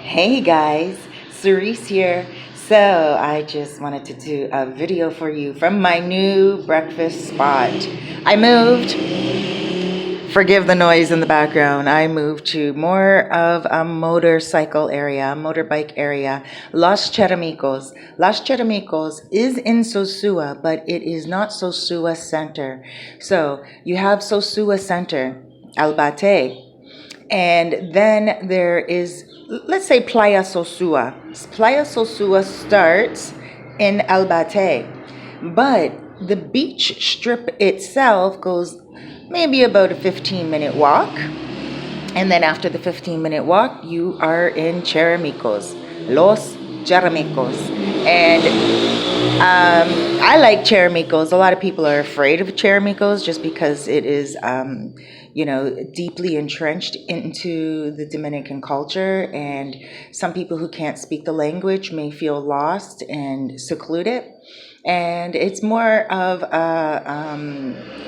Hey guys, Cerise here. So I just wanted to do a video for you from my new breakfast spot. I moved. Forgive the noise in the background. I moved to more of a motorcycle area, motorbike area, Los Charamicos. Los Charamicos is in Sosua, but it is not Sosua Center. So you have Sosua Center, Albate, and then there is, let's say, Playa Sosua. Playa Sosua starts in Albate, but the beach strip itself goes maybe about a 15-minute walk. And then after the 15-minute walk, you are in Charamicos, Los Charamicos. And I like Charamicos. A lot of people are afraid of Charamicos just because it is, deeply entrenched into the Dominican culture. And some people who can't speak the language may feel lost and secluded. And it's more of a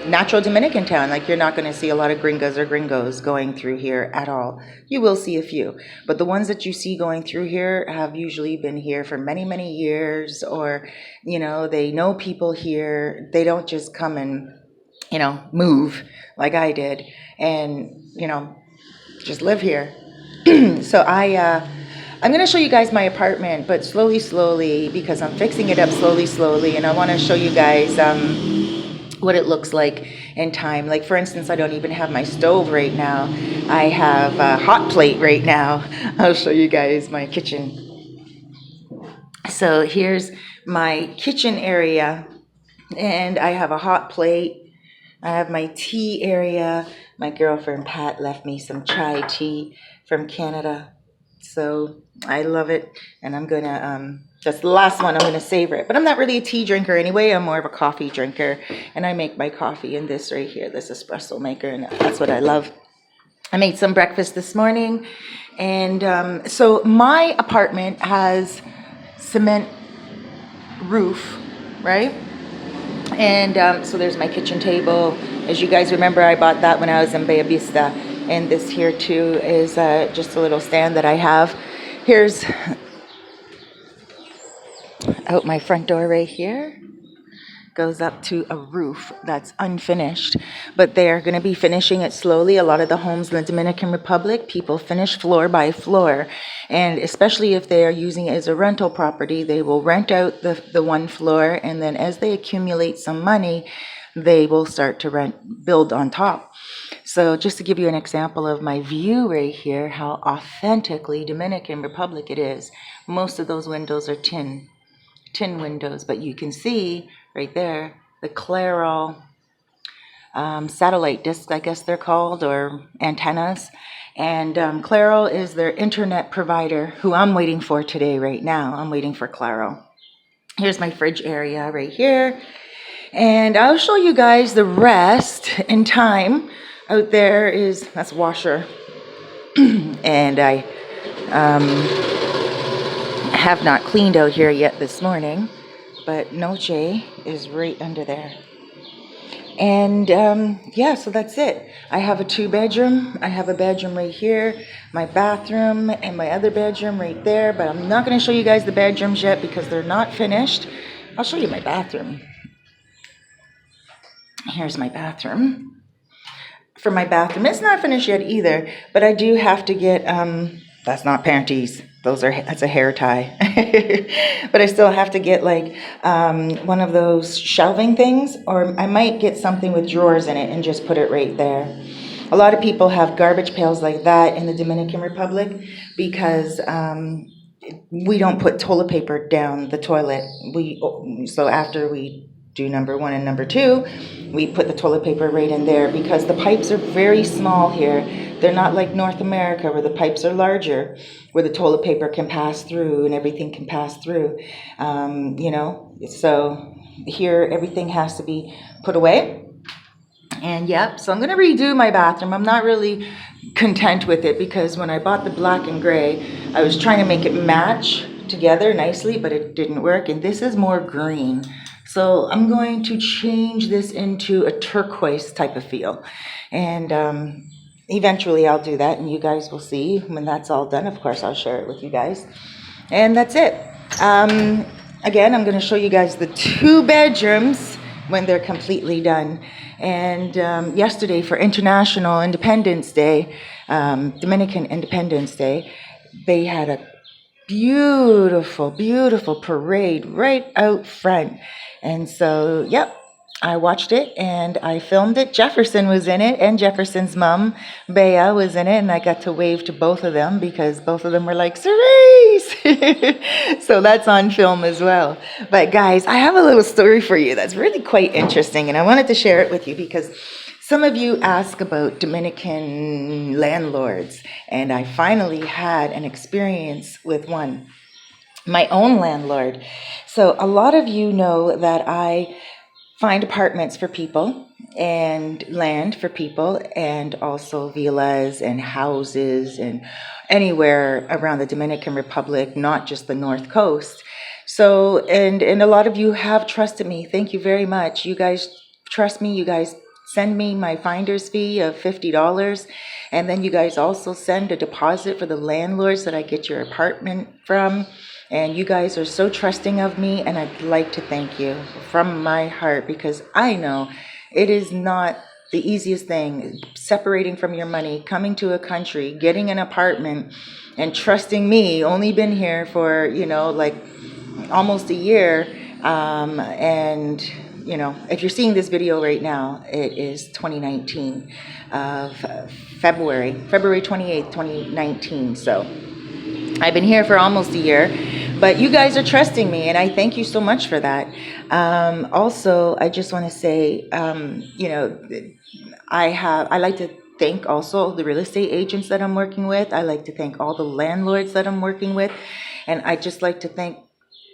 natural Dominican town. Like, you're not going to see a lot of gringas or gringos going through here at all. You will see a few, but the ones that you see going through here have usually been here for many, many years, or, they know people here. They don't just come and, move like I did and, just live here. So I'm going to show you guys my apartment, but slowly, because I'm fixing it up slowly, and I want to show you guys what it looks like in time. Like, for instance, I don't even have my stove right now. I have a hot plate right now. I'll show you guys my kitchen. So here's my kitchen area, and I have a hot plate. I have my tea area. My girlfriend Pat left me some chai tea from Canada. So I love it, and I'm gonna that's the last one. I'm gonna savor it, but I'm not really a tea drinker anyway. I'm more of a coffee drinker, and I make my coffee in this right here, this espresso maker, and that's what I love. I made some breakfast this morning, and so my apartment has cement roof, right? And so there's my kitchen table. As you guys remember, I bought that when I was in Bella Vista. And this here too is just a little stand that I have. Here's out my front door right here. Goes up to a roof that's unfinished, but they're going to be finishing it slowly. A lot of the homes in the Dominican Republic, people finish floor by floor, and especially if they are using it as a rental property, they will rent out the one floor, and then as they accumulate some money, they will start to build on top. So just to give you an example of my view right here, how authentically Dominican Republic it is. Most of those windows are tin windows, but you can see right there the Claro satellite discs, I guess they're called, or antennas. And Claro is their internet provider, who I'm waiting for today right now. I'm waiting for Claro. Here's my fridge area right here. And I'll show you guys the rest in time. Out there that's washer. And I have not cleaned out here yet this morning, but Noche is right under there. And so that's it. I have a 2-bedroom. I have a bedroom right here, my bathroom, and my other bedroom right there. But I'm not going to show you guys the bedrooms yet because they're not finished. I'll show you my bathroom. Here's my bathroom. For my bathroom, it's not finished yet either, but I do have to get, that's not panties. That's a hair tie. But I still have to get like one of those shelving things, or I might get something with drawers in it and just put it right there. A lot of people have garbage pails like that in the Dominican Republic because we don't put toilet paper down the toilet. So after we do number 1 and number 2, we put the toilet paper right in there because the pipes are very small here. They're not like North America where the pipes are larger, where the toilet paper can pass through and everything can pass through. So here everything has to be put away. And so I'm going to redo my bathroom. I'm not really content with it because when I bought the black and gray, I was trying to make it match together nicely, but it didn't work. And this is more green. So I'm going to change this into a turquoise type of feel. And eventually I'll do that, and you guys will see when that's all done. Of course, I'll share it with you guys. And that's it. Again, I'm going to show you guys the 2 bedrooms when they're completely done. And yesterday for International Independence Day, Dominican Independence Day, they had a beautiful, beautiful parade right out front. And so, yep, I watched it and I filmed it. Jefferson was in it, and Jefferson's mom, Bea, was in it, and I got to wave to both of them because both of them were like, Cerise! So that's on film as well. But guys, I have a little story for you that's really quite interesting, and I wanted to share it with you because some of you ask about Dominican landlords, and I finally had an experience with one, my own landlord. So a lot of you know that I find apartments for people and land for people, and also villas and houses and anywhere around the Dominican Republic, not just the North Coast. So, and a lot of you have trusted me. Thank you very much. You guys trust me. You guys send me my finder's fee of $50. And then you guys also send a deposit for the landlords that I get your apartment from. And you guys are so trusting of me, and I'd like to thank you from my heart, because I know it is not the easiest thing, separating from your money, coming to a country, getting an apartment, and trusting me. Only been here for, like almost a year. And, if you're seeing this video right now, it is 2019 of February 28th, 2019. So I've been here for almost a year, but you guys are trusting me, and I thank you so much for that. Also, I just want to say, I like to thank also the real estate agents that I'm working with. I like to thank all the landlords that I'm working with, and I just like to thank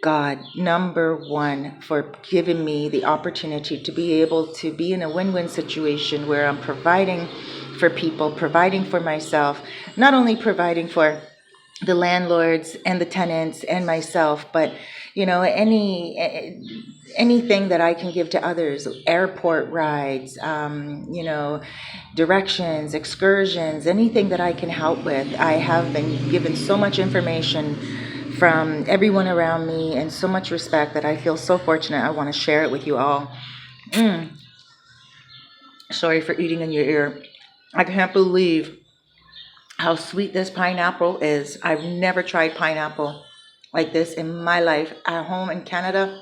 God, number one, for giving me the opportunity to be able to be in a win-win situation where I'm providing for people, providing for myself, not only providing for the landlords and the tenants and myself, but anything that I can give to others, airport rides, directions, excursions, anything that I can help with. I have been given so much information from everyone around me and so much respect that I feel so fortunate. I want to share it with you all. Sorry for eating in your ear. I can't believe how sweet this pineapple is. I've never tried pineapple like this in my life. At home in Canada,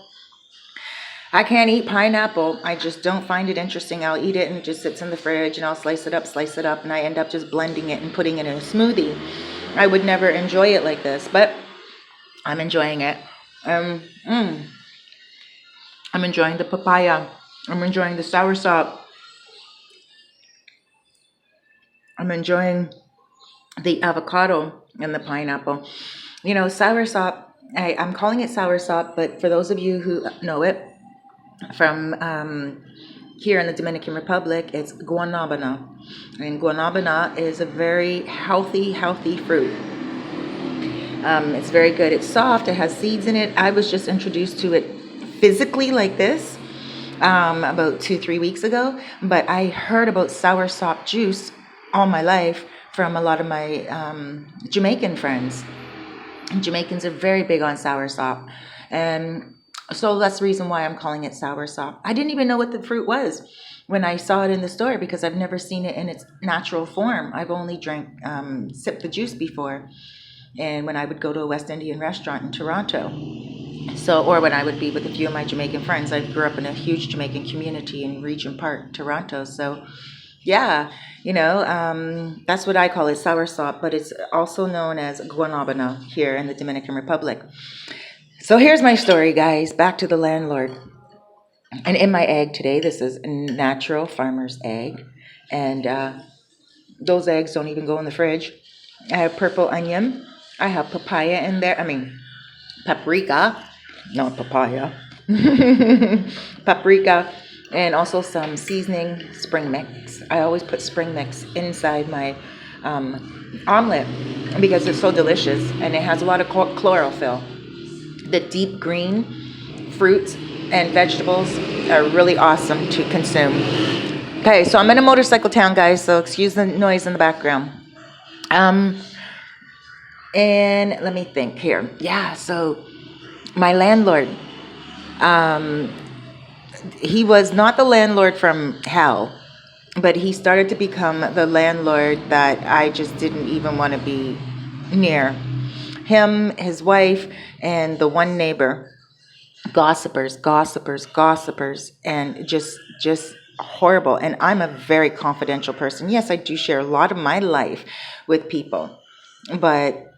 I can't eat pineapple. I just don't find it interesting. I'll eat it and it just sits in the fridge, and I'll slice it up, and I end up just blending it and putting it in a smoothie. I would never enjoy it like this, but I'm enjoying it. I'm enjoying the papaya. I'm enjoying the soursop. I'm enjoying the avocado and the pineapple. Soursop, I'm calling it soursop, but for those of you who know it from here in the Dominican Republic, it's guanabana. And guanabana is a very healthy fruit. It's very good. It's soft. It has seeds in it. I was just introduced to it physically like this about 2-3 weeks ago, but I heard about soursop juice all my life from a lot of my Jamaican friends. Jamaicans are very big on soursop, and so that's the reason why I'm calling it soursop. I didn't even know what the fruit was when I saw it in the store, because I've never seen it in its natural form. I've only sipped the juice before, and when I would go to a West Indian restaurant in Toronto, or when I would be with a few of my Jamaican friends. I grew up in a huge Jamaican community in Regent Park, Toronto. So yeah, that's what I call it, soursop, but it's also known as guanabana here in the Dominican Republic. So here's my story, guys. Back to the landlord. And in my egg today, this is natural farmer's egg, and those eggs don't even go in the fridge. I have purple onion. I have papaya in there. Paprika, not papaya. Paprika, and also some seasoning, spring mix. I always put spring mix inside my omelet because it's so delicious, and it has a lot of chlorophyll. The deep green fruits and vegetables are really awesome to consume. Okay, so I'm in a motorcycle town, guys, so excuse the noise in the background. And let me think here. Yeah, so my landlord, he was not the landlord from hell, but he started to become the landlord that I just didn't even want to be near. Him, his wife, and the one neighbor, gossipers, gossipers, gossipers, and just horrible. And I'm a very confidential person. Yes, I do share a lot of my life with people, but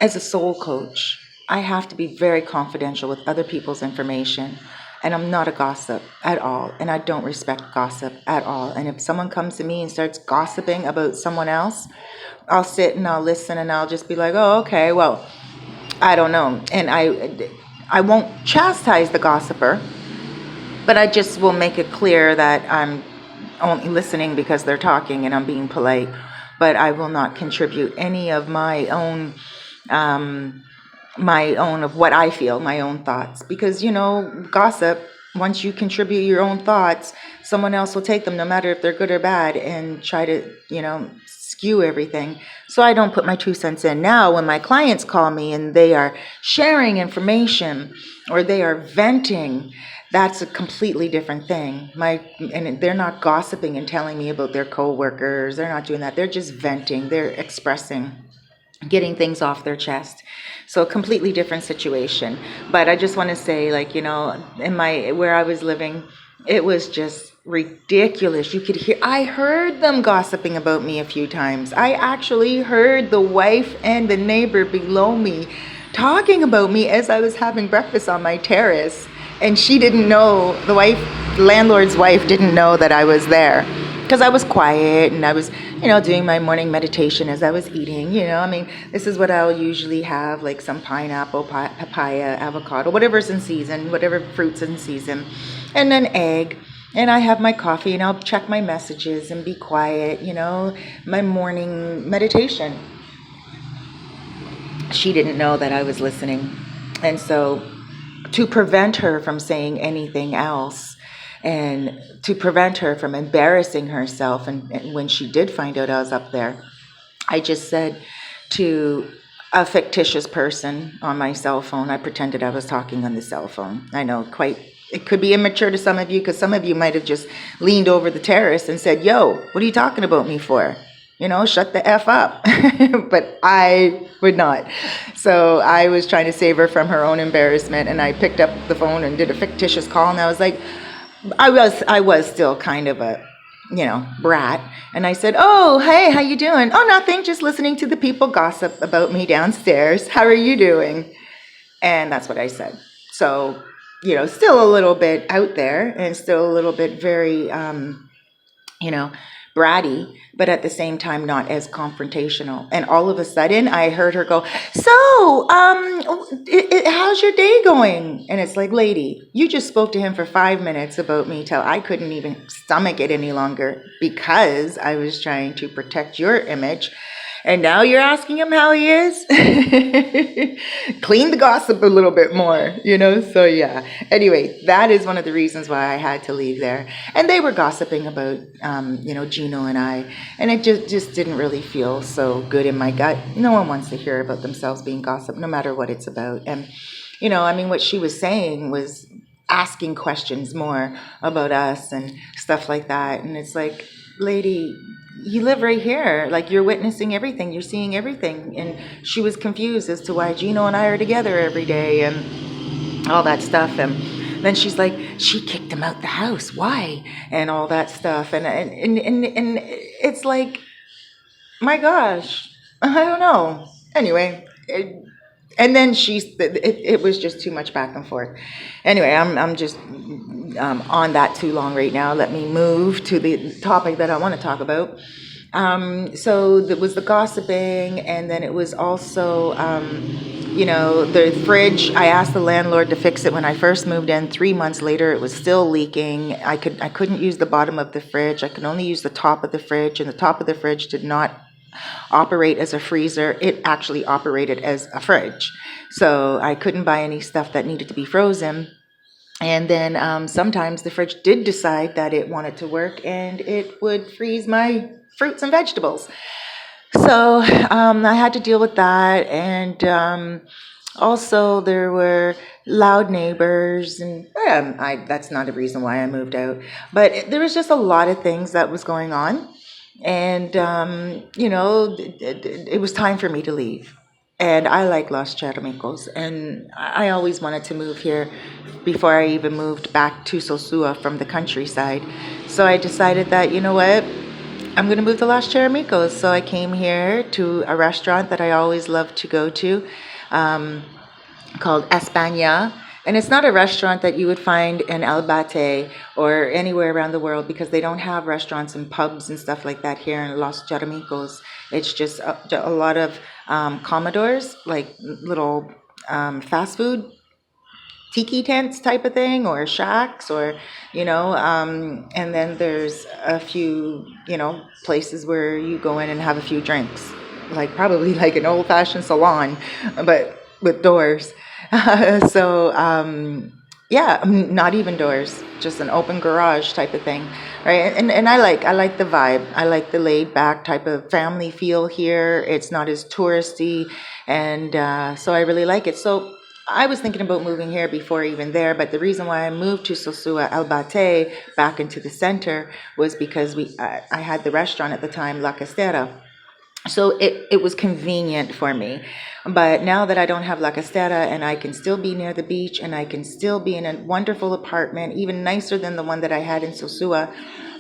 as a soul coach, I have to be very confidential with other people's information. And I'm not a gossip at all. And I don't respect gossip at all. And if someone comes to me and starts gossiping about someone else, I'll sit and I'll listen and I'll just be like, oh, okay, well, I don't know. And I won't chastise the gossiper, but I just will make it clear that I'm only listening because they're talking and I'm being polite. But I will not contribute any of my own of what I feel, my own thoughts. Because, gossip, once you contribute your own thoughts, someone else will take them, no matter if they're good or bad, and try to, skew everything. So I don't put my 2 cents in. Now, when my clients call me and they are sharing information or they are venting, that's a completely different thing. And they're not gossiping and telling me about their coworkers. They're not doing that. They're just venting. They're expressing, getting things off their chest. So a completely different situation. But I just want to say, where I was living, it was just ridiculous. You could hear, I heard them gossiping about me a few times. I actually heard the wife and the neighbor below me talking about me as I was having breakfast on my terrace. And she didn't know, the landlord's wife didn't know that I was there. Because I was quiet and I was, doing my morning meditation as I was eating. This is what I'll usually have, like some pineapple, papaya, avocado, whatever's in season, whatever fruit's in season, and an egg. And I have my coffee and I'll check my messages and be quiet, my morning meditation. She didn't know that I was listening. And so to prevent her from saying anything else, and to prevent her from embarrassing herself, and when she did find out I was up there, I just said to a fictitious person on my cell phone, I pretended I was talking on the cell phone. I know, it could be immature to some of you, because some of you might have just leaned over the terrace and said, yo, what are you talking about me for? Shut the F up. But I would not. So I was trying to save her from her own embarrassment, and I picked up the phone and did a fictitious call, and I was like, I was still kind of a, brat. And I said, oh, hey, how you doing? Oh, nothing, just listening to the people gossip about me downstairs. How are you doing? And that's what I said. So, still a little bit out there and still a little bit very, bratty, but at the same time not as confrontational. And all of a sudden I heard her go, so how's your day going? And it's like, lady, you just spoke to him for 5 minutes about me till I couldn't even stomach it any longer, because I was trying to protect your image. And now you're asking him how he is? Clean the gossip a little bit more, So yeah. Anyway, that is one of the reasons why I had to leave there. And they were gossiping about, Gino and I. And it just didn't really feel so good in my gut. No one wants to hear about themselves being gossiped, no matter what it's about. And, what she was saying was asking questions more about us and stuff like that. And it's like, lady, you live right here. Like, you're witnessing everything. You're seeing everything. And she was confused as to why Gino and I are together every day and all that stuff. And then she's like, she kicked him out the house. Why? And all that stuff. And it's like, my gosh, I don't know. Anyway, and then it was just too much back and forth. Anyway, I'm just on that too long right now. Let me move to the topic that I want to talk about. So there was the gossiping, and then it was also, the fridge. I asked the landlord to fix it when I first moved in. 3 months later, it was still leaking. I couldn't use the bottom of the fridge. I could only use the top of the fridge, and the top of the fridge did not operate as a freezer. It actually operated as a fridge. So I couldn't buy any stuff that needed to be frozen. And then sometimes the fridge did decide that it wanted to work and it would freeze my fruits and vegetables. So I had to deal with that. And also, there were loud neighbors, and that's not a reason why I moved out. But there was just a lot of things that was going on. And, it was time for me to leave. And I like Los Charamicos, and I always wanted to move here before I even moved back to Sosua from the countryside. So I decided that, you know what, I'm going to move to Los Charamicos. So I came here to a restaurant that I always love to go to, called España. And it's not a restaurant that you would find in El Bate or anywhere around the world, because they don't have restaurants and pubs and stuff like that here in Los Charamicos. It's just a lot of commodores, like little fast food tiki tents type of thing, or shacks, or and then there's a few places where you go in and have a few drinks, like probably like an old-fashioned salon, but with doors. So yeah, not even doors, just an open garage type of thing, right? And I like the vibe. I like the laid back type of family feel here. It's not as touristy, and so I really like it. So I was thinking about moving here before even there, but the reason why I moved to Sosua El Bate back into the center was because I had the restaurant at the time, La Castera. So it was convenient for me. But now that I don't have La Castera, and I can still be near the beach, and I can still be in a wonderful apartment, even nicer than the one that I had in Sosua,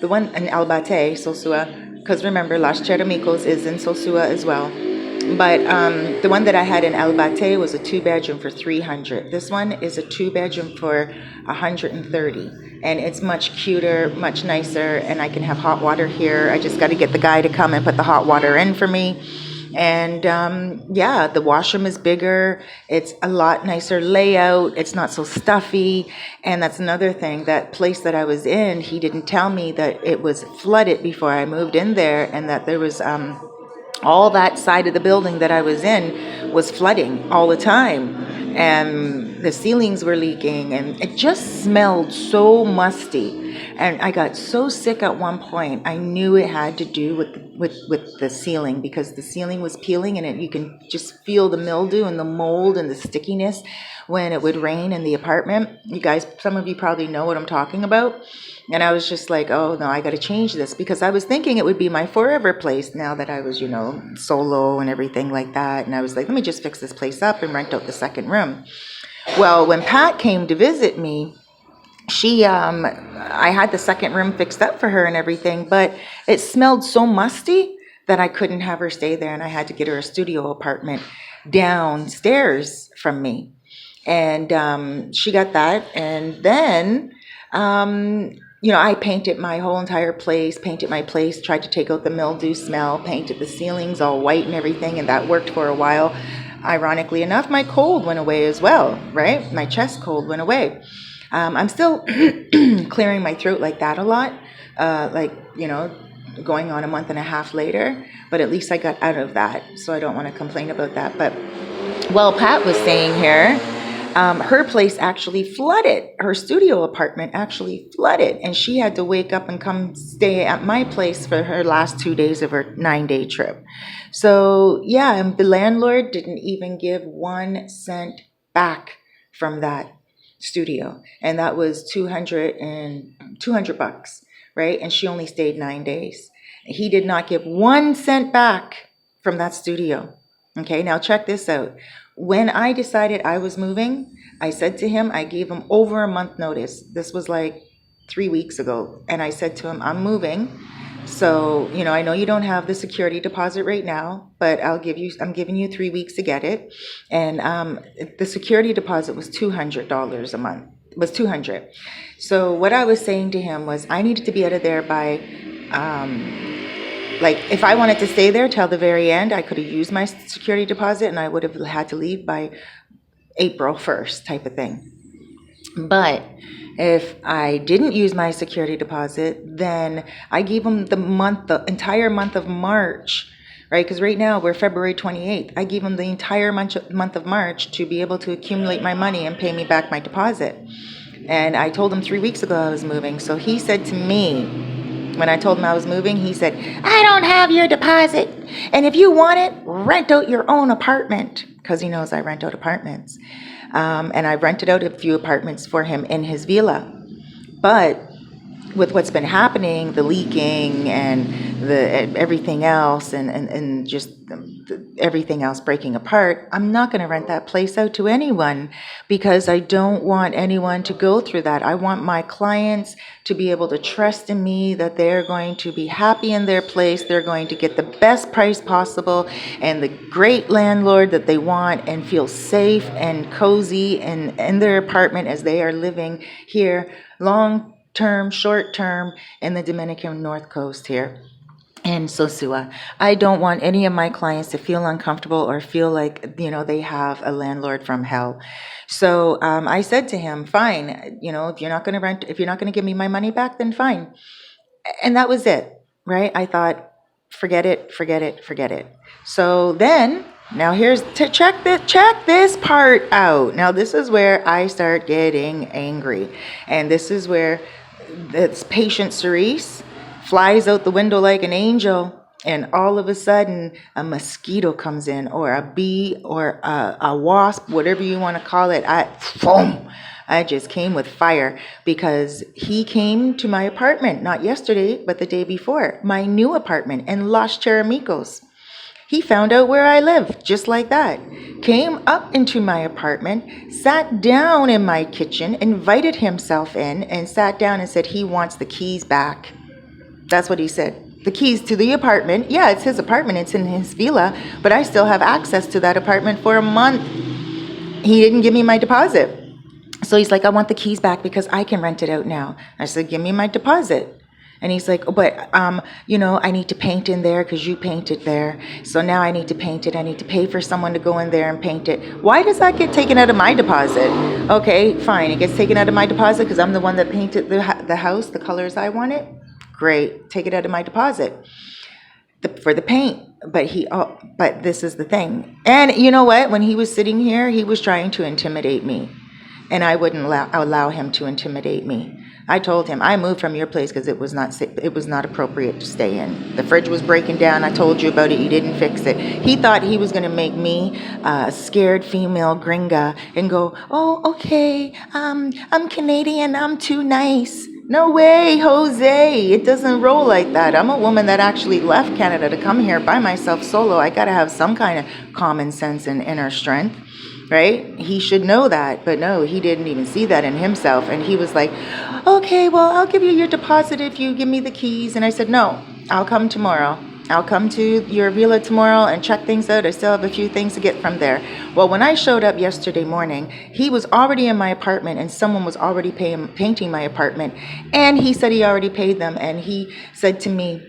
the one in El Bate, Sosua, because remember, Las Charamicos is in Sosua as well. But the one that I had in El Bate was a 2-bedroom for 300. This one is a 2-bedroom for 130, and it's much cuter, much nicer, and I can have hot water here. I just got to get the guy to come and put the hot water in for me. And yeah, the washroom is bigger. It's a lot nicer layout. It's not so stuffy. And that's another thing. That place that I was in, he didn't tell me that it was flooded before I moved in there, and that there was all that side of the building that I was in was flooding all the time, and the ceilings were leaking, and it just smelled so musty. And I got so sick at one point. I knew it had to do with the ceiling, because the ceiling was peeling, and you can just feel the mildew and the mold and the stickiness when it would rain in the apartment. You guys, some of you probably know what I'm talking about. And I was just like, oh no, I got to change this, because I was thinking it would be my forever place now that I was, solo and everything like that. And I was like, let me just fix this place up and rent out the second room. Well, when Pat came to visit me, I had the second room fixed up for her and everything, but it smelled so musty that I couldn't have her stay there, and I had to get her a studio apartment downstairs from me. And she got that, and then I painted my whole entire place, tried to take out the mildew smell, painted the ceilings all white and everything, and that worked for a while. Ironically enough, my cold went away as well, right? My chest cold went away. I'm still clearing my throat like that a lot, going on a month and a half later, but at least I got out of that, so I don't want to complain about that. But, well, Pat was saying here, her place actually flooded. Her studio apartment actually flooded, and she had to wake up and come stay at my place for her last 2 days of her 9-day trip. So, yeah, and the landlord didn't even give 1 cent back from that studio, and that was 200 bucks, right? And she only stayed 9 days. He did not give 1 cent back from that studio. Okay, now check this out. When I decided I was moving, I said to him, I gave him over a month notice. This was like 3 weeks ago. And I said to him, I'm moving. So, I know you don't have the security deposit right now, but I'm giving you 3 weeks to get it. And the security deposit was $200 a month. It was $200. So what I was saying to him was, I needed to be out of there by, if I wanted to stay there till the very end, I could have used my security deposit, and I would have had to leave by April 1st type of thing. But if I didn't use my security deposit, then I gave him the entire month of March, right? Because right now we're February 28th. I gave him the entire month of March to be able to accumulate my money and pay me back my deposit. And I told him 3 weeks ago I was moving. So he said to me, when I told him I was moving, he said, I don't have your deposit. And if you want it, rent out your own apartment. Because he knows I rent out apartments. And I rented out a few apartments for him in his villa. But with what's been happening, the leaking and the everything else, and just everything else breaking apart, I'm not going to rent that place out to anyone because I don't want anyone to go through that. I want my clients to be able to trust in me that they're going to be happy in their place, they're going to get the best price possible and the great landlord that they want, and feel safe and cozy in their apartment as they are living here long term, short term in the Dominican North Coast here in Sosua. I don't want any of my clients to feel uncomfortable or feel like, they have a landlord from hell. So I said to him, fine, if you're not going to give me my money back, then fine. And that was it, right? I thought, forget it. So then, now here's to check this part out. Now this is where I start getting angry. And this is where this patient Cerise flies out the window like an angel, and all of a sudden a mosquito comes in, or a bee, or a wasp, whatever you want to call it. I just came with fire, because he came to my apartment, not yesterday, but the day before, my new apartment in Los Charamicos. He found out where I live, just like that. Came up into my apartment, sat down in my kitchen, invited himself in, and sat down and said he wants the keys back. That's what he said. The keys to the apartment. Yeah, it's his apartment. It's in his villa, but I still have access to that apartment for a month. He didn't give me my deposit. So he's like, I want the keys back because I can rent it out now. I said, give me my deposit. And he's like, oh, but, I need to paint in there because you painted there. So now I need to paint it. I need to pay for someone to go in there and paint it. Why does that get taken out of my deposit? Okay, fine. It gets taken out of my deposit because I'm the one that painted the house, the colors I wanted. Great. Take it out of my deposit for the paint. But this is the thing. And you know what? When he was sitting here, he was trying to intimidate me. And I wouldn't allow him to intimidate me. I told him, I moved from your place because it was not appropriate to stay in. The fridge was breaking down. I told you about it. You didn't fix it. He thought he was going to make me a scared female gringa and go, oh, okay, I'm Canadian. I'm too nice. No way, Jose. It doesn't roll like that. I'm a woman that actually left Canada to come here by myself solo. I got to have some kind of common sense and inner strength. Right? He should know that, but no, he didn't even see that in himself. And he was like, okay, well, I'll give you your deposit if you give me the keys. And I said, no, I'll come tomorrow. I'll come to your villa tomorrow and check things out. I still have a few things to get from there. Well, when I showed up yesterday morning, he was already in my apartment and someone was already painting my apartment. And he said he already paid them. And he said to me,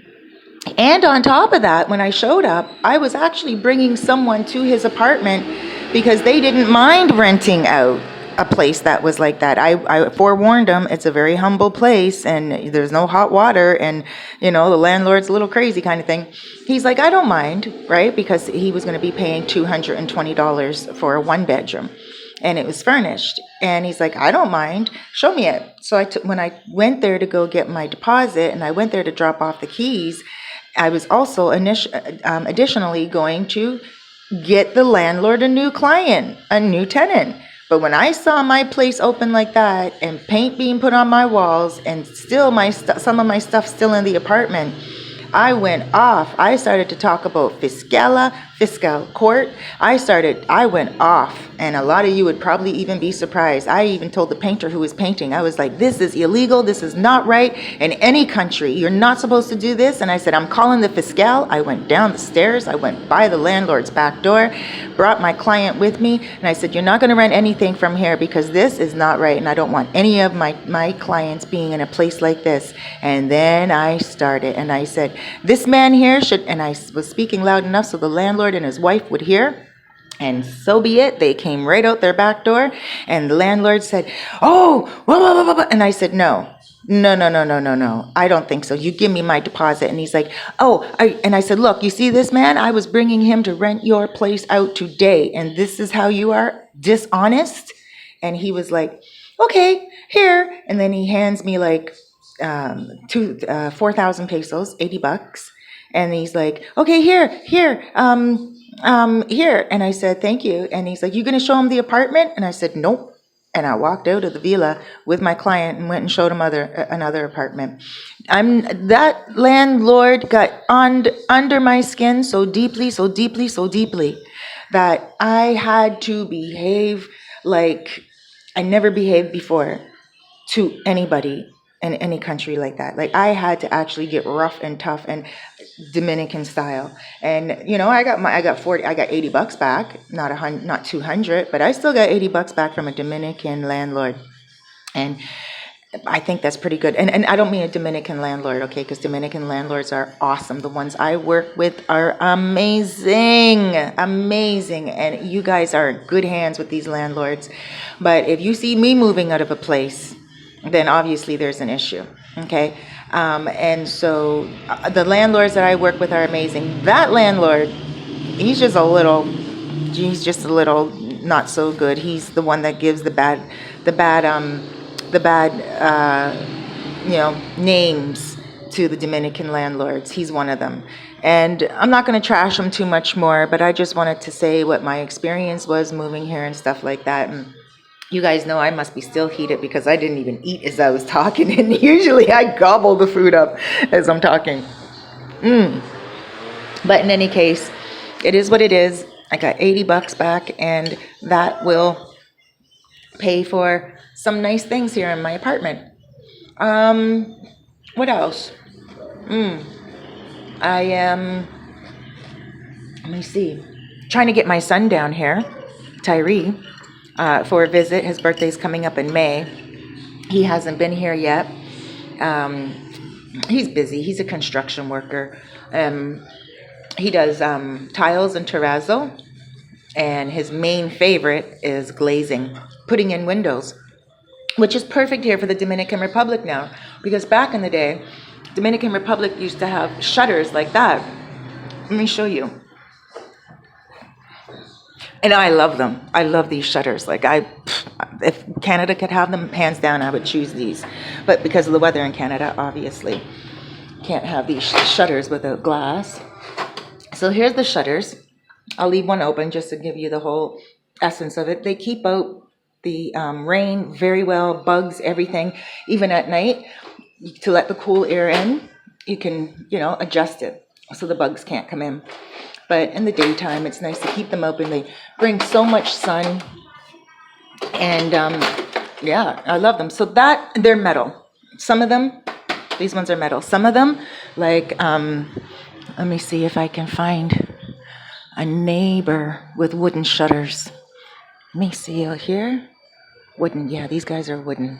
and on top of that, when I showed up, I was actually bringing someone to his apartment because they didn't mind renting out a place that was like that. I forewarned them, it's a very humble place and there's no hot water and, the landlord's a little crazy kind of thing. He's like, I don't mind, right? Because he was going to be paying $220 for a one bedroom and it was furnished. And he's like, I don't mind. Show me it. So when I went there to go get my deposit and I went there to drop off the keys, I was also additionally going to get the landlord a new client, a new tenant. But when I saw my place open like that and paint being put on my walls and still some of my stuff still in the apartment, I went off. I started to talk about fiscal court. I went off, and a lot of you would probably even be surprised. I even told the painter who was painting, I was like, this is illegal. This is not right in any country. You're not supposed to do this. And I said, I'm calling the fiscal. I went down the stairs. I went by the landlord's back door, brought my client with me. And I said, you're not going to rent anything from here because this is not right. And I don't want any of my clients being in a place like this. And then I started and I said, this man here should, and I was speaking loud enough so the landlord and his wife would hear. And so be it. They came right out their back door and the landlord said, oh, blah, blah, blah, blah. And I said, no. I don't think so. You give me my deposit. And he's like, and I said, look, you see this man? I was bringing him to rent your place out today. And this is how you are dishonest. And he was like, okay. here. And then he hands me like 4,000 pesos, $80. And he's like, okay, here. And I said, thank you. And he's like, you going to show him the apartment? And I said, nope. And I walked out of the villa with my client and went and showed him another apartment. That landlord got under my skin so deeply, that I had to behave like I never behaved before to anybody in any country like that. Like I had to actually get rough and tough and Dominican style. And I got $80 back, not 200, but I still got $80 back from a Dominican landlord. And I think that's pretty good. And I don't mean a Dominican landlord, okay? Because Dominican landlords are awesome. The ones I work with are amazing. And you guys are in good hands with these landlords. But if you see me moving out of a place, then obviously there's an issue, okay? And so the landlords that I work with are amazing. That landlord, he's just a little not so good. He's the one that gives the bad names to the Dominican landlords. He's one of them. And I'm not going to trash him too much more, but I just wanted to say what my experience was moving here and stuff like that. And you guys know I must be still heated because I didn't even eat as I was talking. And usually I gobble the food up as I'm talking. But in any case, it is what it is. I got $80 back, and that will pay for some nice things here in my apartment. What else? I am, let me see, trying to get my son down here, Tyree, for a visit. His birthday's coming up in May. He hasn't been here yet. He's busy. He's a construction worker. He does tiles and terrazzo, and his main favorite is glazing, putting in windows, which is perfect here for the Dominican Republic now, because back in the day, Dominican Republic used to have shutters like that. Let me show you. And I love them. I love these shutters. If Canada could have them, hands down, I would choose these. But because of the weather in Canada, obviously, can't have these shutters without glass. So here's the shutters. I'll leave one open just to give you the whole essence of it. They keep out the rain very well, bugs, everything. Even at night, to let the cool air in, you can, adjust it so the bugs can't come in. But in the daytime, it's nice to keep them open. They bring so much sun. And I love them. So they're metal. Some of them, these ones are metal. Some of them, let me see if I can find a neighbor with wooden shutters. Let me see here. Wooden, yeah, these guys are wooden.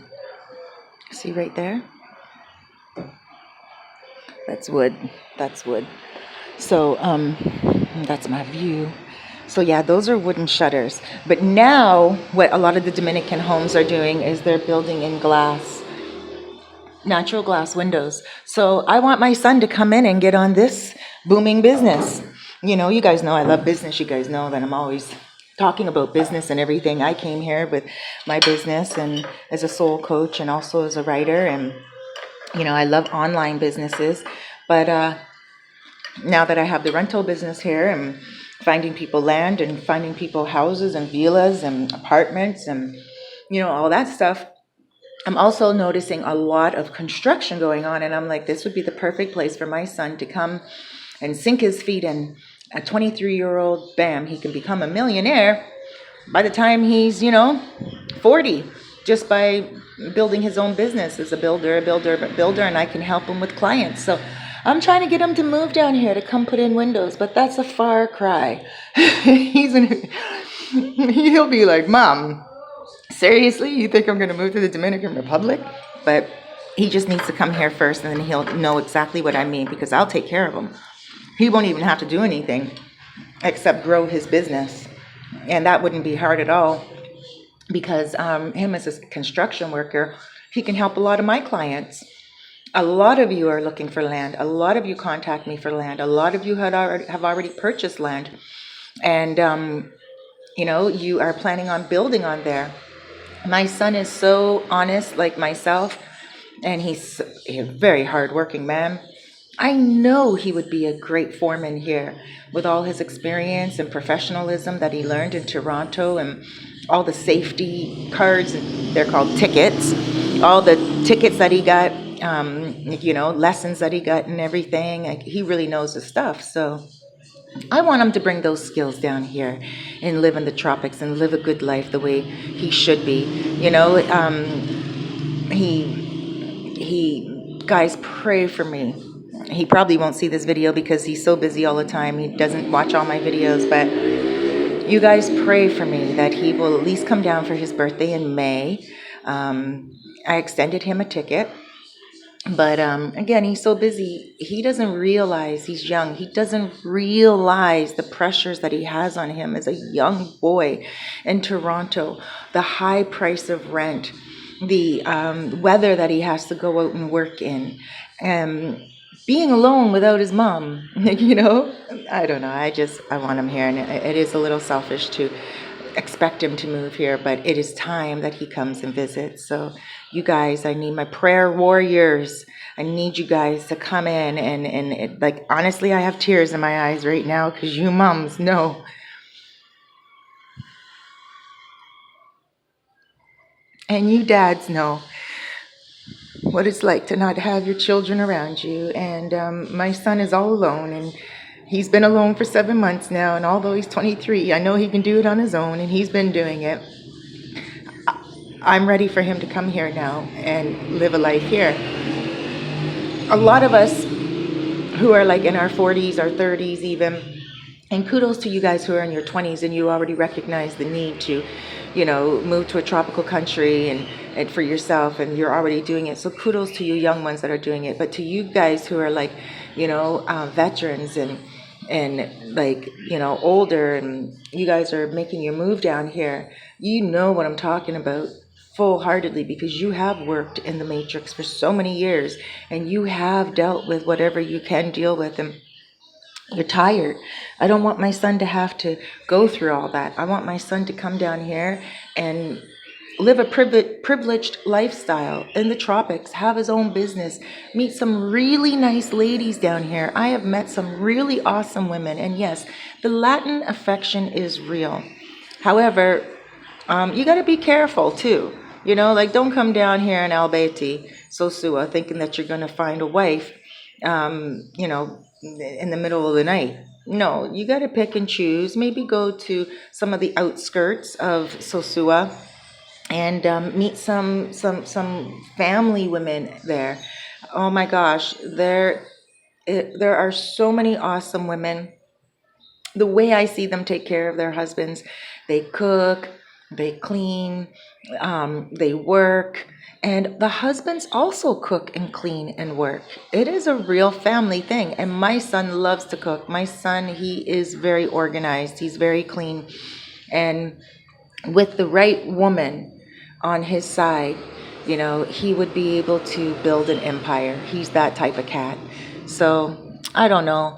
See right there? That's wood. So that's my view. So yeah, those are wooden shutters. But now what a lot of the Dominican homes are doing is they're building in glass, natural glass windows. So I want my son to come in and get on this booming business. You guys know I love business. You guys know that I'm always talking about business and everything. I came here with my business and as a soul coach and also as a writer. And, I love online businesses. But now that I have the rental business here and finding people land and finding people houses and villas and apartments and, all that stuff, I'm also noticing a lot of construction going on. And I'm like, this would be the perfect place for my son to come and sink his feet in. A 23-year-old, bam, he can become a millionaire by the time he's, 40, just by building his own business as a builder, and I can help him with clients. So I'm trying to get him to move down here to come put in windows, but that's a far cry. He'll be like, Mom, seriously, you think I'm going to move to the Dominican Republic? But he just needs to come here first, and then he'll know exactly what I mean, because I'll take care of him. He won't even have to do anything except grow his business. And that wouldn't be hard at all, because him as a construction worker, he can help a lot of my clients. A lot of you are looking for land. A lot of you contact me for land. A lot of you have already purchased land. And, you are planning on building on there. My son is so honest, like myself, and he's a very hardworking man. I know he would be a great foreman here with all his experience and professionalism that he learned in Toronto and all the safety cards, they're called tickets, all the tickets that he got, lessons that he got and everything. Like, he really knows his stuff. So I want him to bring those skills down here and live in the tropics and live a good life the way he should be. He guys, pray for me. He probably won't see this video because he's so busy all the time. He doesn't watch all my videos, but you guys pray for me that he will at least come down for his birthday in May. I extended him a ticket. But again, he's so busy. He doesn't realize he's young. He doesn't realize the pressures that he has on him as a young boy in Toronto, the high price of rent, the weather that he has to go out and work in, and being alone without his mom. I don't know. I want him here, and it is a little selfish to expect him to move here, but it is time that he comes and visits. So you guys, I need my prayer warriors. I need you guys to come in and like, honestly, I have tears in my eyes right now because you moms know. And you dads know what it's like to not have your children around you. And my son is all alone, and he's been alone for 7 months now. And although he's 23, I know he can do it on his own, and he's been doing it. I'm ready for him to come here now and live a life here. A lot of us who are like in our 40s, our 30s even, and kudos to you guys who are in your 20s and you already recognize the need to, move to a tropical country and for yourself, and you're already doing it. So kudos to you young ones that are doing it. But to you guys who are like, veterans and like, older, and you guys are making your move down here, you know what I'm talking about full-heartedly, because you have worked in the matrix for so many years and you have dealt with whatever you can deal with, and you're tired. I don't want my son to have to go through all that. I want my son to come down here and live a privileged lifestyle in the tropics, have his own business, meet some really nice ladies down here. I have met some really awesome women, and yes, the Latin affection is real. However, you got to be careful too. Like, don't come down here in Albeti, Sosua, thinking that you're going to find a wife, in the middle of the night. No, you got to pick and choose. Maybe go to some of the outskirts of Sosua and meet some family women there. Oh my gosh, there are so many awesome women. The way I see them take care of their husbands, they cook, they clean, they work, and the husbands also cook and clean and work. It is a real family thing. And my son loves to cook. My son, he is very organized. He's very clean. And with the right woman on his side, he would be able to build an empire. He's that type of cat. So I don't know.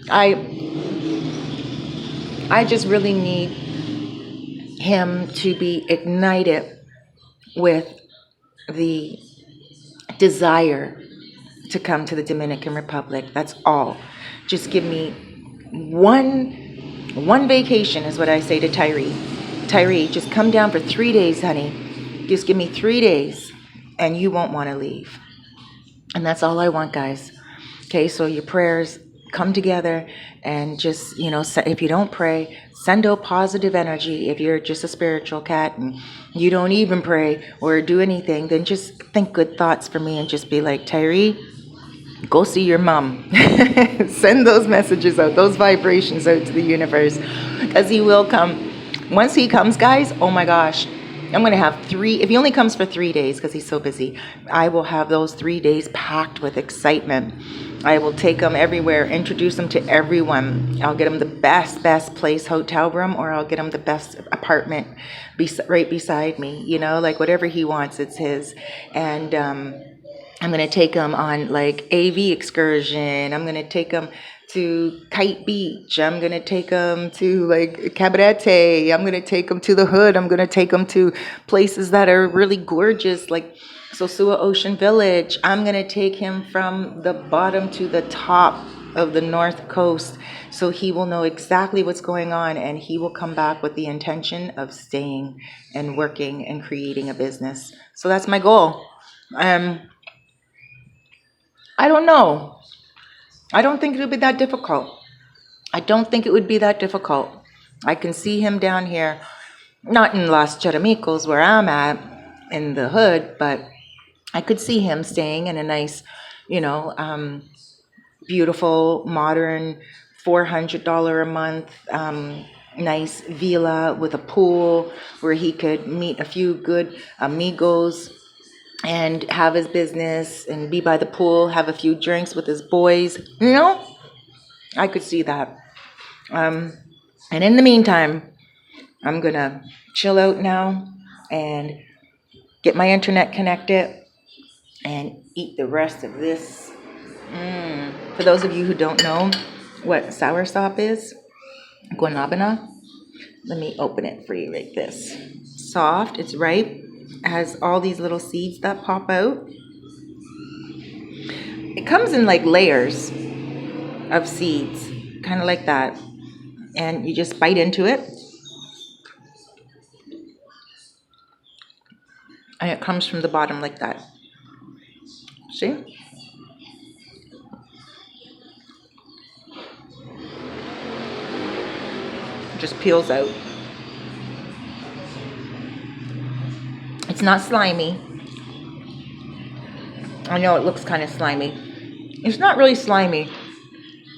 I just really need him to be ignited with the desire to come to the Dominican Republic. That's all. Just give me one vacation, is what I say to Tyree. Tyree, just come down for 3 days, honey. Just give me 3 days and you won't want to leave. And that's all I want, guys. Okay, so your prayers come together, and just, if you don't pray, send out positive energy. If you're just a spiritual cat and you don't even pray or do anything, then just think good thoughts for me and just be like, Tyree, go see your mom. Send those messages out, those vibrations out to the universe, because he will come. Once he comes, guys, oh my gosh, I'm going to have if he only comes for 3 days because he's so busy, I will have those 3 days packed with excitement. I will take him everywhere, introduce him to everyone. I'll get him the best place hotel room, or I'll get him the best apartment right beside me, like whatever he wants, it's his. And I'm going to take him on like AV excursion. I'm going to take him to Kite Beach. I'm going to take them to like Cabarete. I'm going to take them to the hood. I'm going to take them to places that are really gorgeous, like Sosua Ocean Village. I'm going to take him from the bottom to the top of the North Coast, so he will know exactly what's going on, and he will come back with the intention of staying and working and creating a business. So that's my goal. I don't know. I don't think it would be that difficult. I don't think it would be that difficult. I can see him down here, not in Los Charamicos where I'm at in the hood, but I could see him staying in a nice, you know, beautiful, modern, $400 a month, nice villa with a pool where he could meet a few good amigos and have his business and be by the pool, have a few drinks with his boys. You know, I could see that. And in the meantime, I'm gonna chill out now and get my internet connected and eat the rest of this. For those of you who don't know what soursop is, guanabana, let me open it for you like this. Soft, it's ripe, it has all these little seeds that pop out. It comes in like layers of seeds, kind of like that. And you just bite into it. And it comes from the bottom like that. See? Just peels out. It's not slimy. I know it looks kind of slimy. It's not really slimy,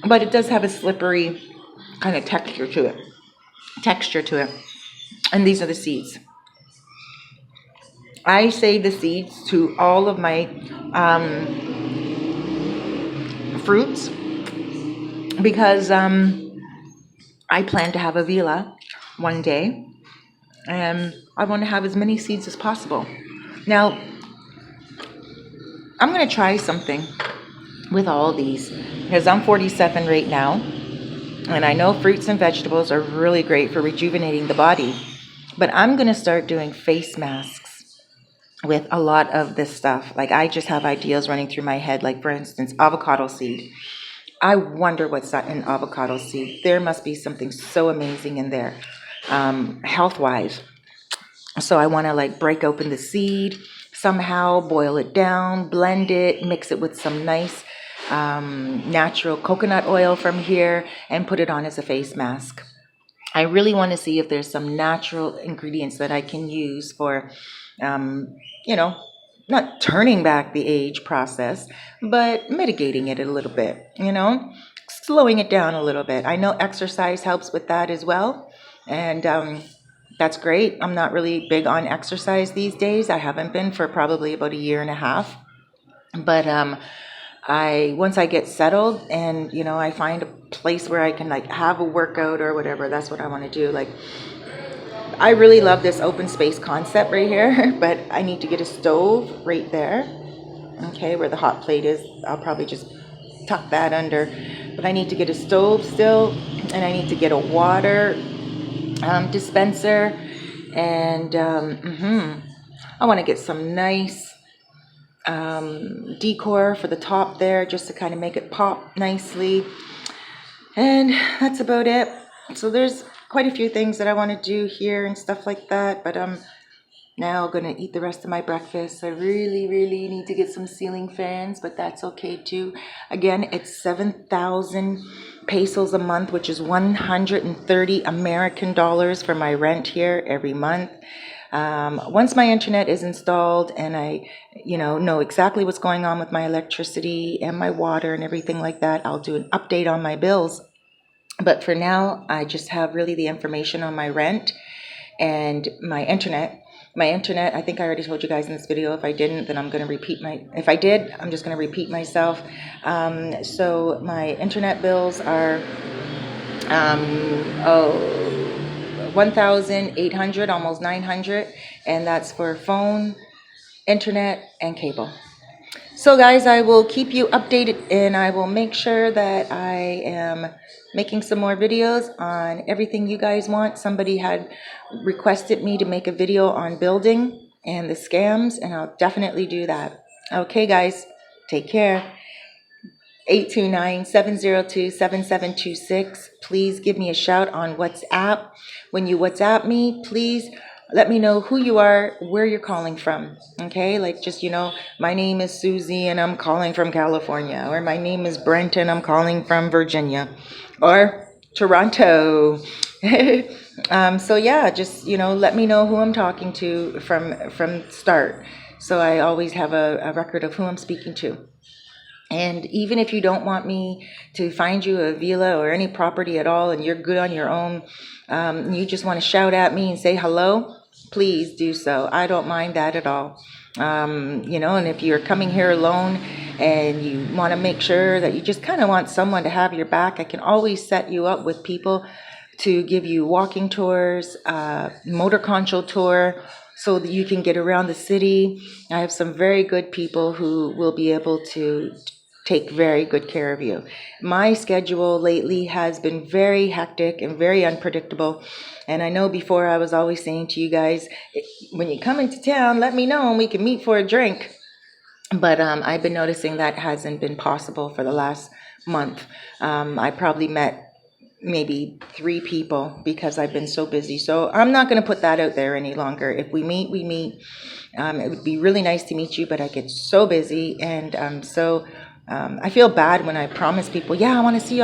but it does have a slippery kind of texture to it. And these are the seeds. I save the seeds to all of my fruits because I plan to have a villa one day, and I want to have as many seeds as possible. Now, I'm going to try something with all these because I'm 47 right now, and I know fruits and vegetables are really great for rejuvenating the body, but I'm going to start doing face masks with a lot of this stuff. Like, I just have ideas running through my head, like for instance, avocado seed. I wonder what's in avocado seed. There must be something so amazing in there, health-wise. So I want to like break open the seed, somehow boil it down, blend it, mix it with some nice natural coconut oil from here, and put it on as a face mask. I really want to see if there's some natural ingredients that I can use for, not turning back the age process, but mitigating it a little bit, slowing it down a little bit. I know exercise helps with that as well. And that's great. I'm not really big on exercise these days. I haven't been for probably about a year and a half. But once I get settled and, I find a place where I can like have a workout or whatever, that's what I want to do. Like, I really love this open space concept right here, but I need to get a stove right there. Okay, where the hot plate is. I'll probably just tuck that under. But I need to get a stove still, and I need to get a water dispenser, and I want to get some nice decor for the top there, just to kind of make it pop nicely. And that's about it. So there's quite a few things that I want to do here and stuff like that, but I'm now gonna eat the rest of my breakfast. I really need to get some ceiling fans, but that's okay too. Again, it's 7,000 pesos a month, which is 130 American dollars for my rent here every month. Once my internet is installed and I know exactly what's going on with my electricity and my water and everything like that, I'll do an update on my bills. But for now, I just have really the information on my rent and my internet. My internet, I think I already told you guys in this video. If I didn't, then I'm going to if I did, I'm just going to repeat myself. So my internet bills are 1,800, almost 900, and that's for phone, internet, and cable. So, guys, I will keep you updated and I will make sure that I am making some more videos on everything you guys want. Somebody had requested me to make a video on building and the scams, and I'll definitely do that. Okay, guys, take care. 829-702-7726. Please give me a shout on WhatsApp. When you WhatsApp me, please let me know who you are, where you're calling from. Okay, like just, my name is Susie and I'm calling from California, or my name is Brent and I'm calling from Virginia, or Toronto. So yeah, just, let me know who I'm talking to from start. So I always have a record of who I'm speaking to. And even if you don't want me to find you a villa or any property at all, and you're good on your own, you just want to shout at me and say hello, please do so. I don't mind that at all. And if you're coming here alone and you want to make sure that you just kind of want someone to have your back, I can always set you up with people to give you walking tours, motor concho tour, so that you can get around the city. I have some very good people who will be able to take very good care of you. My schedule lately has been very hectic and very unpredictable. And I know before I was always saying to you guys, when you come into town, let me know and we can meet for a drink. But I've been noticing that hasn't been possible for the last month. I probably met maybe 3 people because I've been so busy. So I'm not going to put that out there any longer. If we meet, we meet. It would be really nice to meet you, but I get so busy, and I feel bad when I promise people, yeah, I want to see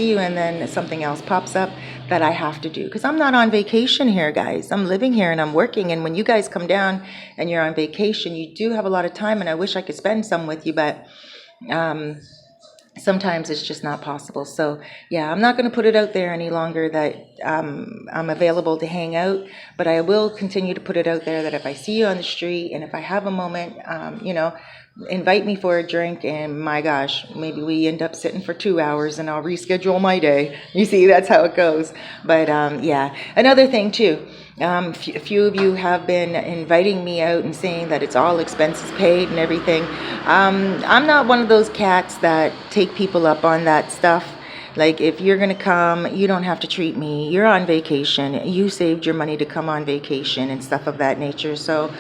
you, and then something else pops up that I have to do, because I'm not on vacation here, guys. I'm living here and I'm working, and when you guys come down and you're on vacation, you do have a lot of time, and I wish I could spend some with you, but sometimes it's just not possible. So yeah, I'm not going to put it out there any longer that I'm available to hang out, but I will continue to put it out there that if I see you on the street and if I have a moment, invite me for a drink, and my gosh, maybe we end up sitting for 2 hours and I'll reschedule my day. You see, that's how it goes. But yeah, another thing too, a few of you have been inviting me out and saying that it's all expenses paid and everything. I'm not one of those cats that take people up on that stuff. Like, if you're going to come, you don't have to treat me. You're on vacation. You saved your money to come on vacation and stuff of that nature. So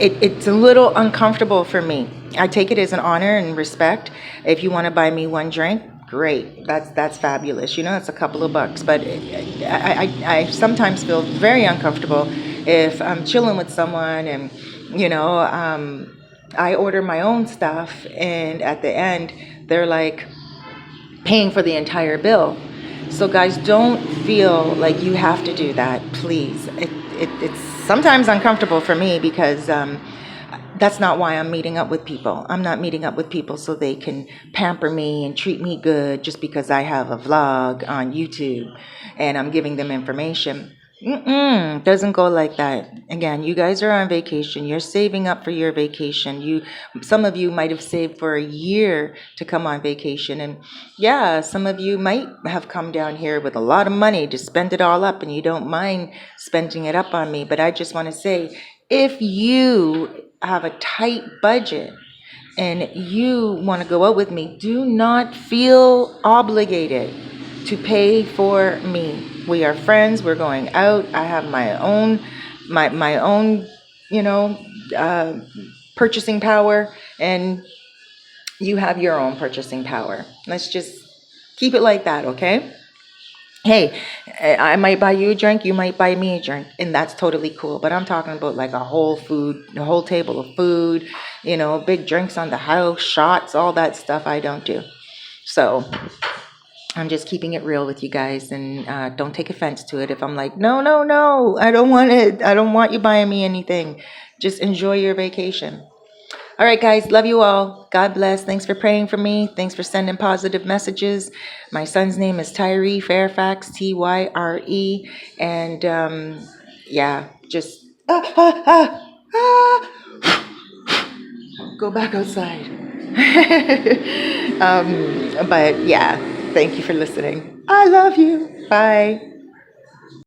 it's a little uncomfortable for me. I take it as an honor and respect. If you want to buy me one drink, great. That's fabulous. It's a couple of bucks. But I sometimes feel very uncomfortable if I'm chilling with someone and, I order my own stuff, and at the end, they're like paying for the entire bill. So guys, don't feel like you have to do that, please. It's sometimes uncomfortable for me because that's not why I'm meeting up with people. I'm not meeting up with people so they can pamper me and treat me good just because I have a vlog on YouTube and I'm giving them information. Doesn't go like that. Again, you guys are on vacation. You're saving up for your vacation. Some of you might have saved for a year to come on vacation. And yeah, some of you might have come down here with a lot of money to spend it all up, and you don't mind spending it up on me. But I just want to say, if you have a tight budget and you want to go out with me, do not feel obligated to pay for me. We are friends. We're going out. I have my own, purchasing power, and you have your own purchasing power. Let's just keep it like that, okay? Hey, I might buy you a drink, you might buy me a drink, and that's totally cool. But I'm talking about like a whole table of food, big drinks on the house, shots, all that stuff I don't do. So I'm just keeping it real with you guys, and don't take offense to it if I'm like, no, I don't want it. I don't want you buying me anything. Just enjoy your vacation. All right, guys, love you all. God bless. Thanks for praying for me. Thanks for sending positive messages. My son's name is Tyree Fairfax, Tyre. And yeah, just go back outside. But yeah, thank you for listening. I love you. Bye.